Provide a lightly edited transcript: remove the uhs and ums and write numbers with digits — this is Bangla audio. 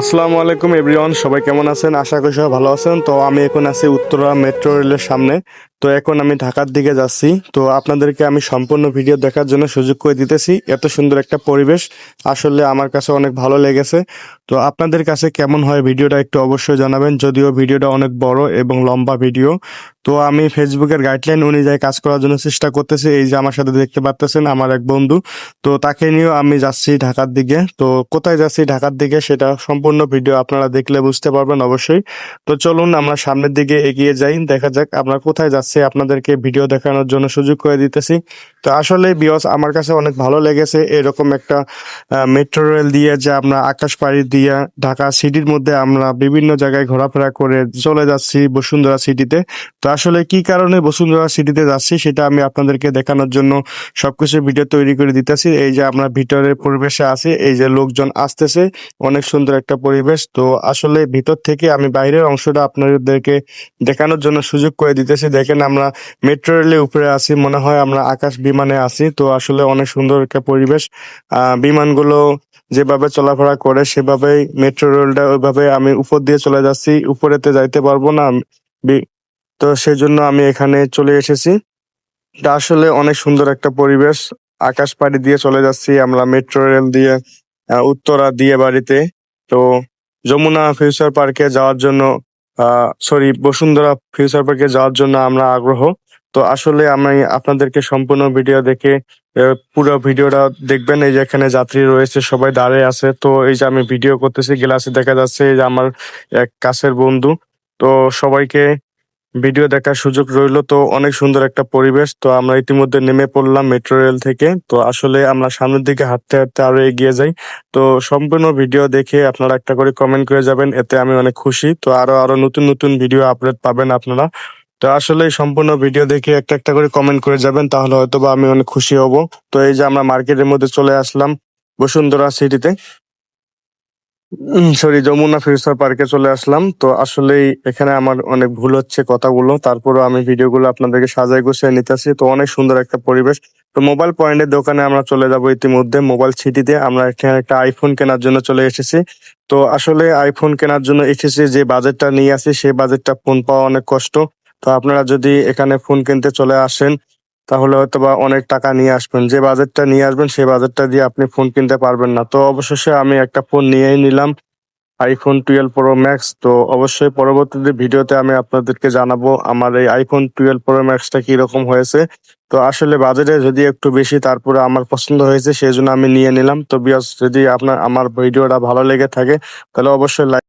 আসসালামু আলাইকুম এভরিওয়ান, সবাই কেমন আছেন? আশা করি সবাই ভালো আছেন। তো আমি এখন আছি উত্তরা মেট্রো রেলের সামনে। তো এখন আমি ঢাকার দিকে যাচ্ছি। তো আপনাদেরকে আমি সম্পূর্ণ ভিডিও দেখার জন্য সুযোগ করে দিতেছি। এত সুন্দর একটা পরিবেশ আসলে আমার কাছে অনেক ভালো লেগেছে। তো আপনাদের কাছে কেমন হয় ভিডিওটা একটু অবশ্যই জানাবেন, যদিও ভিডিওটা অনেক বড় এবং লম্বা ভিডিও। তো আমি ফেসবুকের গাইডলাইন অনুযায়ী কাজ করার জন্য চেষ্টা করতেছি। এই যে আমার সাথে দেখতে পাচ্তেছেন আমার এক বন্ধু, তো তাকে নিয়েও আমি যাচ্ছি ঢাকার দিকে। তো কোথায় যাচ্ছি ঢাকার দিকে সেটা সম্পূর্ণ ভিডিও আপনারা দেখলে বুঝতে পারবেন অবশ্যই। তো চলুন আমরা সামনের দিকে এগিয়ে যাই, দেখা যাক আমরা কোথায় যাচ্ছি, আপনাদেরকে ভিডিও দেখানোর জন্য সুযোগ করে দিতেছি। তো আসলে বিয়স আমার কাছে অনেক ভালো লেগেছে এরকম একটা মেট্রো রেল দিয়ে, যে আমরা আকাশ পাড়ি দিয়ে ঢাকা সিটির মধ্যে আমরা বিভিন্ন জায়গায় ঘোরাফেরা করে চলে যাচ্ছি বসুন্ধরা সিটিতে। তো আসলে কি কারণে বসুন্ধরা সিটিতে যাচ্ছি সেটা আমি আপনাদেরকে দেখানোর জন্য সবকিছু ভিডিও তৈরি করে দিতেছি। এই যে আমরা ভিতরের পরিবেশে আছি, এই যে লোকজন আসতেছে, অনেক সুন্দর একটা পরিবেশ। তো আসলে ভিতর থেকে আমি বাইরের অংশটা আপনাদেরকে দেখানোর জন্য সুযোগ করে দিতেছি। দেখেন আমরা মেট্রো রেলের উপরে আছি, মনে হয় আমরা আকাশ বিমানে আছি। তো আসলে অনেক সুন্দর একটা পরিবেশ। বিমানগুলো যেভাবে চলাফেরা করে সেভাবেই মেট্রো রেলটা ওইভাবে আমি উপর দিয়ে চলে যাচ্ছি, উপরেতে যাইতে পারবো না। তো সেই জন্য আমি এখানে চলে এসেছি। এটা আসলে অনেক সুন্দর একটা পরিবেশ। আকাশ পাড়ি দিয়ে চলে যাচ্ছি আমরা মেট্রো রেল দিয়ে উত্তরা দিয়ে বাড়িতে। তো যমুনা ফিউচার পার্কে যাওয়ার জন্য, সরি, বসুন্ধরা ফিউচার পার্কে যাওয়ার জন্য আমরা আগ্রহ। তো আসলে আমি আপনাদেরকে সম্পূর্ণ ভিডিও দেখে পুরো ভিডিওটা দেখবেন। এই যে এখানে যাত্রী রয়েছে, সবাই দাঁড়িয়ে আছে। তো এই যে আমি ভিডিও করতেছি, গ্লাসে দেখা যাচ্ছে এই যে আমার এক কাছের বন্ধু। তো সবাইকে ভিডিও দেখার সুযোগ রইলো। তো অনেক সুন্দর একটা পরিবেশ। তো আমরা ইতিমধ্যে নেমে পড়লাম মেট্রো রেল থেকে। তো আসলে আমরা সামনের দিকে হাঁটতে হাঁটতে আরো এগিয়ে যাই। তো সম্পূর্ণ ভিডিও দেখে আপনারা একটা করে কমেন্ট করে যাবেন, এতে আমি অনেক খুশি। তো আরো আরো নতুন নতুন ভিডিও আপলোড পাবেন আপনারা। তো আসলে এই সম্পূর্ণ ভিডিও দেখে একটা একটা করে কমেন্ট করে যাবেন, তাহলে হয়তো বা আমি অনেক খুশি হব। তো এই যে আমরা মার্কেটের মধ্যে চলে আসলাম বসুন্ধরা সিটিতে, সরি, যমুনা ফিউচার পার্কে চলে আসলাম। তো আসলেই এখানে আমার অনেক ভুল হচ্ছে কথাগুলো, তারপরও আমি ভিডিওগুলো আপনাদেরকে সাজাই গুছিয়ে নিতেছি। তো অনেক সুন্দর একটা পরিবেশ। তো মোবাইল পয়েন্টের দোকানে আমরা চলে যাব ইতিমধ্যে। মোবাইল সিটিতে আমরা এখানে একটা আইফোন কেনার জন্য চলে এসেছি। তো আসলে আইফোন কেনার জন্য এসেছি, যে বাজেটটা নিয়ে আসি সেই বাজেটটা ফোন পাওয়া অনেক কষ্ট। তো আপনারা যদি এখানে ফোন কিনতে চলে আসেন তাহলে হয়তো বা অনেক টাকা নিয়ে আসবেন, যে বাজেটটা নিয়ে আসবেন সেই বাজেটটা দিয়ে আপনি ফোন কিনতে পারবেন না। তো অবশেষে আমি একটা ফোন নিয়েই নিলাম, আইফোন 12 প্রো ম্যাক্স। তো অবশ্যই পরবর্তীতে ভিডিওতে আমি আপনাদেরকে জানাবো আমার এই আইফোন 12 প্রো ম্যাক্সটা কিরকম হয়েছে। তো আসলে বাজেটে যদি একটু বেশি, তারপরে আমার পছন্দ হয়েছে সেই জন্য আমি নিয়ে নিলাম। তো বিয়াস, যদি আপনার আমার ভিডিওটা ভালো লেগে থাকে তাহলে অবশ্যই লাইক